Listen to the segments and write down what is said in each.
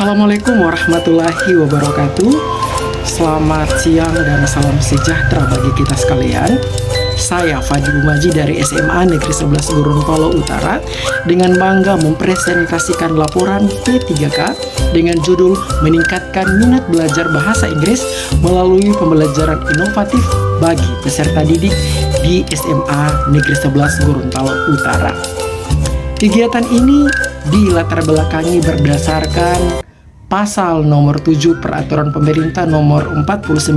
Assalamualaikum warahmatullahi wabarakatuh. Selamat siang dan salam sejahtera bagi kita sekalian. Saya Fadil Maji dari SMA Negeri 11 Gorontalo Utara dengan bangga mempresentasikan laporan P3K dengan judul Meningkatkan Minat Belajar Bahasa Inggris melalui Pembelajaran Inovatif bagi Peserta Didik di SMA Negeri 11 Gorontalo Utara. Kegiatan ini dilatar belakangi berdasarkan Pasal nomor 7 Peraturan Pemerintah nomor 49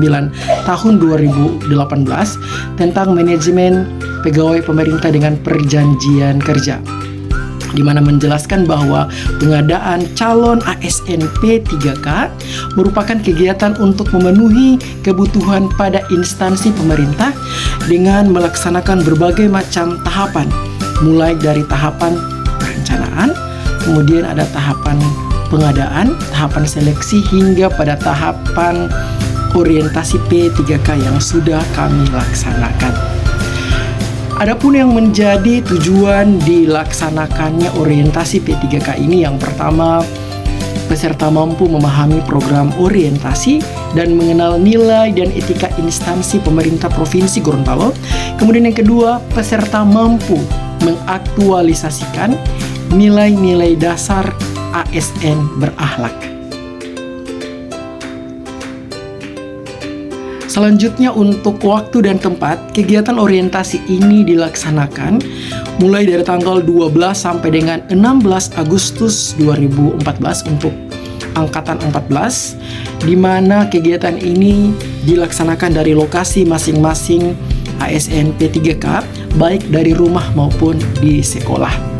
tahun 2018 tentang manajemen pegawai pemerintah dengan perjanjian kerja, di mana menjelaskan bahwa pengadaan calon ASN P3K merupakan kegiatan untuk memenuhi kebutuhan pada instansi pemerintah dengan melaksanakan berbagai macam tahapan, mulai dari tahapan perencanaan, kemudian ada tahapan pengadaan, tahapan seleksi, hingga pada tahapan orientasi P3K yang sudah kami laksanakan. Adapun yang menjadi tujuan dilaksanakannya orientasi P3K ini, yang pertama, peserta mampu memahami program orientasi dan mengenal nilai dan etika instansi pemerintah Provinsi Gorontalo. Kemudian yang kedua, peserta mampu mengaktualisasikan nilai-nilai dasar ASN berakhlak. Selanjutnya, untuk waktu dan tempat, kegiatan orientasi ini dilaksanakan mulai dari tanggal 12 sampai dengan 16 Agustus 2014 untuk angkatan 14, di mana kegiatan ini dilaksanakan dari lokasi masing-masing ASN P3K, baik dari rumah maupun di sekolah.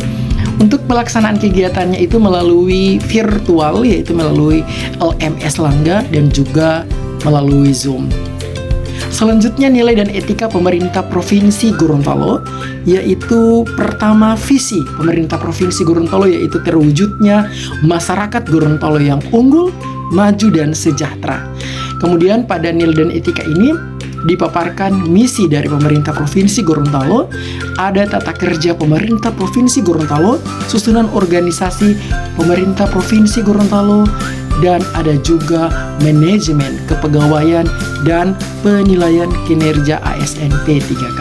Untuk pelaksanaan kegiatannya itu melalui virtual, yaitu melalui LMS Langga dan juga melalui Zoom. Selanjutnya, nilai dan etika pemerintah Provinsi Gorontalo, yaitu pertama, visi pemerintah Provinsi Gorontalo yaitu terwujudnya masyarakat Gorontalo yang unggul, maju dan sejahtera. Kemudian pada nilai dan etika ini dipaparkan misi dari pemerintah Provinsi Gorontalo, ada tata kerja pemerintah Provinsi Gorontalo, susunan organisasi pemerintah Provinsi Gorontalo, dan ada juga manajemen kepegawaian dan penilaian kinerja ASN P3K.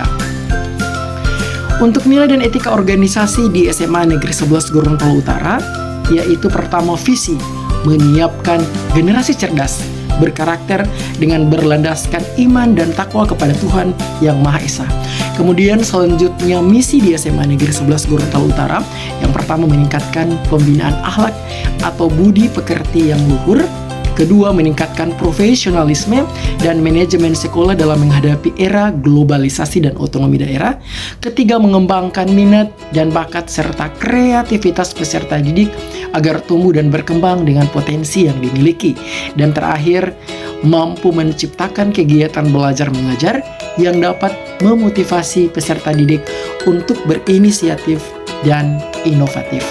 Untuk nilai dan etika organisasi di SMA Negeri 11 Gorontalo Utara, yaitu pertama, visi menyiapkan generasi cerdas berkarakter dengan berlandaskan iman dan takwa kepada Tuhan Yang Maha Esa. Kemudian selanjutnya, misi di SMA Negeri 11 Gorontalo Utara, yang pertama, meningkatkan pembinaan akhlak atau budi pekerti yang luhur. Kedua, meningkatkan profesionalisme dan manajemen sekolah dalam menghadapi era globalisasi dan otonomi daerah. Ketiga, mengembangkan minat dan bakat serta kreativitas peserta didik agar tumbuh dan berkembang dengan potensi yang dimiliki. Dan terakhir, mampu menciptakan kegiatan belajar mengajar yang dapat memotivasi peserta didik untuk berinisiatif dan inovatif.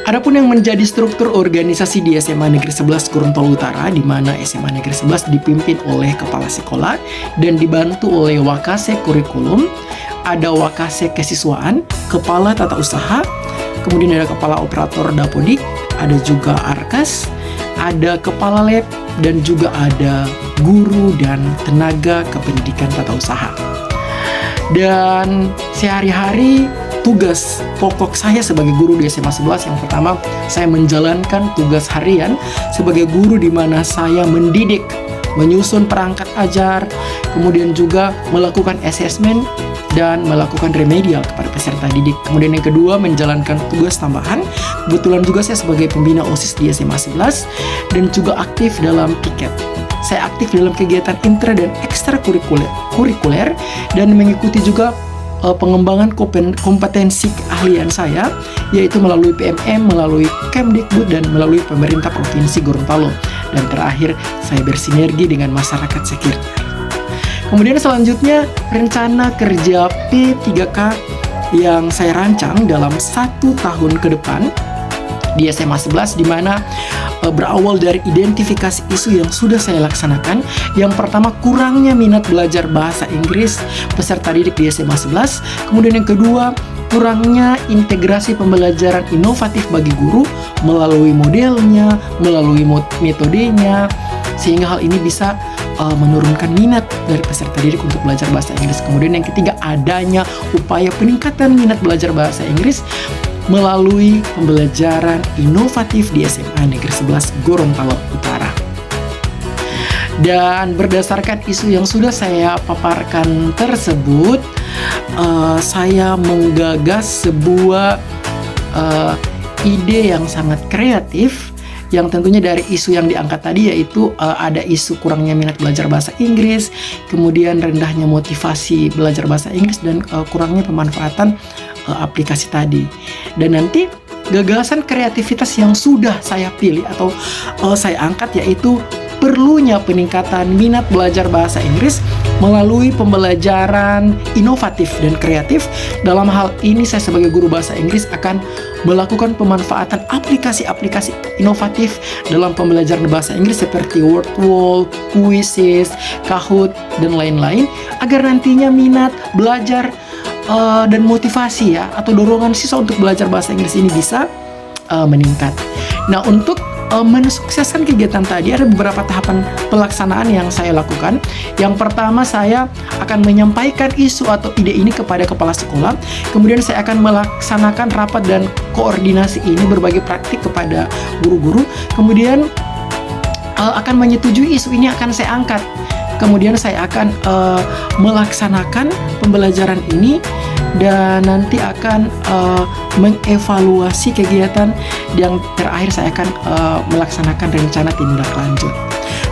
Adapun yang menjadi struktur organisasi di SMA Negeri 11 Gorontalo Utara, di mana SMA Negeri 11 dipimpin oleh kepala sekolah dan dibantu oleh wakase kurikulum, ada wakase kesiswaan, kepala tata usaha, kemudian ada kepala operator dapodik, ada juga arkas, ada kepala lab, dan juga ada guru dan tenaga kependidikan tata usaha. Dan sehari-hari tugas pokok saya sebagai guru di SMA 11, yang pertama, saya menjalankan tugas harian sebagai guru, di mana saya mendidik, menyusun perangkat ajar, kemudian juga melakukan asesmen dan melakukan remedial kepada peserta didik. Kemudian yang kedua, menjalankan tugas tambahan. Kebetulan juga saya sebagai pembina OSIS di SMA 11 dan juga aktif dalam piket. Saya aktif dalam kegiatan intra dan ekstrakurikuler dan mengikuti juga pengembangan kompetensi keahlian saya, yaitu melalui PMM, melalui Kemdikbud, dan melalui pemerintah Provinsi Gorontalo. Dan terakhir, saya bersinergi dengan masyarakat sekitar. Kemudian selanjutnya, rencana kerja P3K yang saya rancang dalam 1 tahun ke depan di SMA 11, di mana berawal dari identifikasi isu yang sudah saya laksanakan. Yang pertama, kurangnya minat belajar bahasa Inggris peserta didik di SMA 11. Kemudian yang kedua, kurangnya integrasi pembelajaran inovatif bagi guru melalui modelnya, melalui metodenya, sehingga hal ini bisa menurunkan minat dari peserta didik untuk belajar bahasa Inggris. Kemudian yang ketiga, adanya upaya peningkatan minat belajar bahasa Inggris melalui pembelajaran inovatif di SMA Negeri 11 Gorontalo Utara. Dan berdasarkan isu yang sudah saya paparkan tersebut, saya menggagas sebuah ide yang sangat kreatif, yang tentunya dari isu yang diangkat tadi, yaitu ada isu kurangnya minat belajar bahasa Inggris, kemudian rendahnya motivasi belajar bahasa Inggris, dan kurangnya pemanfaatan aplikasi tadi. Dan nanti gagasan kreativitas yang sudah saya pilih atau saya angkat, yaitu perlunya peningkatan minat belajar bahasa Inggris melalui pembelajaran inovatif dan kreatif. Dalam hal ini saya sebagai guru bahasa Inggris akan melakukan pemanfaatan aplikasi-aplikasi inovatif dalam pembelajaran bahasa Inggris seperti Wordwall, Quizzes, Kahoot, dan lain-lain, agar nantinya minat belajar dan motivasi atau dorongan siswa untuk belajar bahasa Inggris ini bisa meningkat. Nah, untuk mensukseskan kegiatan tadi ada beberapa tahapan pelaksanaan yang saya lakukan. Yang pertama, saya akan menyampaikan isu atau ide ini kepada kepala sekolah. Kemudian saya akan melaksanakan rapat dan koordinasi ini berbagi praktik kepada guru-guru. Kemudian akan menyetujui isu ini akan saya angkat. Kemudian saya akan melaksanakan pembelajaran ini dan nanti akan mengevaluasi kegiatan. Yang terakhir saya akan melaksanakan rencana tindak lanjut.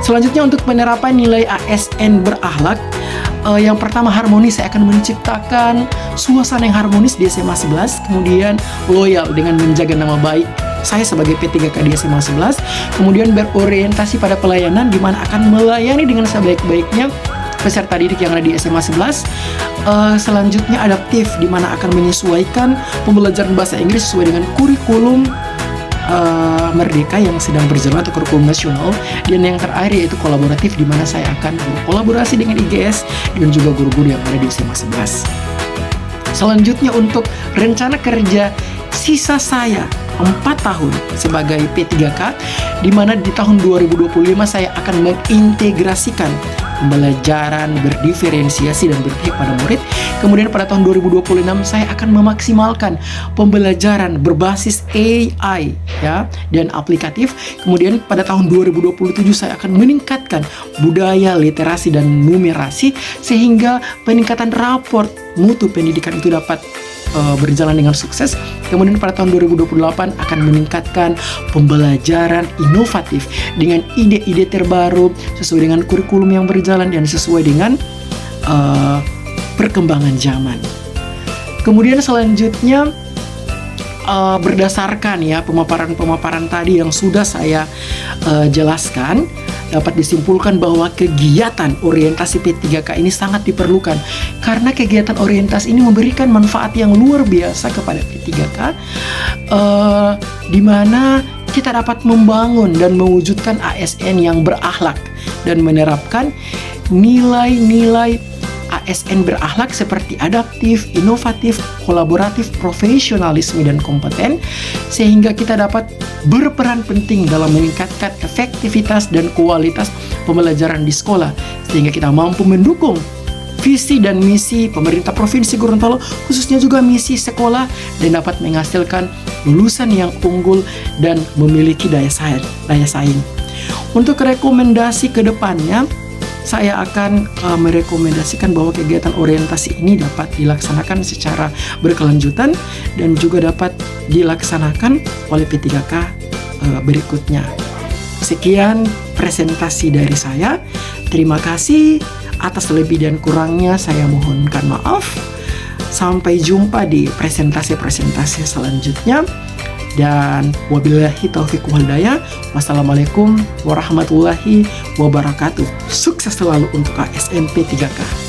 Selanjutnya, untuk penerapan nilai ASN berakhlak, yang pertama harmonis. Saya akan menciptakan suasana yang harmonis di SMA 11, kemudian loyal dengan menjaga nama baik saya sebagai P3K di SMA 11, kemudian berorientasi pada pelayanan di mana akan melayani dengan sebaik-baiknya peserta didik yang ada di SMA 11. Selanjutnya adaptif, di mana akan menyesuaikan pembelajaran bahasa Inggris sesuai dengan kurikulum Merdeka yang sedang berjalan atau kurikulum nasional. Dan yang terakhir yaitu kolaboratif, di mana saya akan berkolaborasi dengan IGS dan juga guru-guru yang ada di SMA 11. Selanjutnya, untuk rencana kerja sisa saya 4 tahun sebagai P3K, di mana di tahun 2025 saya akan mengintegrasikan pembelajaran berdiferensiasi dan berpihak pada murid. Kemudian pada tahun 2026 saya akan memaksimalkan pembelajaran berbasis AI dan aplikatif. Kemudian pada tahun 2027 saya akan meningkatkan budaya literasi dan numerasi sehingga peningkatan raport mutu pendidikan itu dapat berjalan dengan sukses. Kemudian pada tahun 2028 akan meningkatkan pembelajaran inovatif dengan ide-ide terbaru sesuai dengan kurikulum yang berjalan dan sesuai dengan perkembangan zaman. Kemudian selanjutnya, berdasarkan pemaparan-pemaparan tadi yang sudah saya jelaskan, dapat disimpulkan bahwa kegiatan orientasi P3K ini sangat diperlukan karena kegiatan orientasi ini memberikan manfaat yang luar biasa kepada P3K, di mana kita dapat membangun dan mewujudkan ASN yang berakhlak dan menerapkan nilai-nilai ASN berakhlak seperti adaptif, inovatif, kolaboratif, profesionalisme, dan kompeten, sehingga kita dapat berperan penting dalam meningkatkan efektivitas dan kualitas pembelajaran di sekolah, sehingga kita mampu mendukung visi dan misi pemerintah Provinsi Gorontalo, khususnya juga misi sekolah, dan dapat menghasilkan lulusan yang unggul dan memiliki daya saing. Untuk rekomendasi ke depannya, saya akan merekomendasikan bahwa kegiatan orientasi ini dapat dilaksanakan secara berkelanjutan dan juga dapat dilaksanakan oleh P3K berikutnya. Sekian presentasi dari saya. Terima kasih. Atas lebih dan kurangnya saya mohonkan maaf. Sampai jumpa di presentasi-presentasi selanjutnya. Dan wabillahi taufiq wal hidayah. Wassalamualaikum warahmatullahi wabarakatuh. Sukses selalu untuk ASN P3K.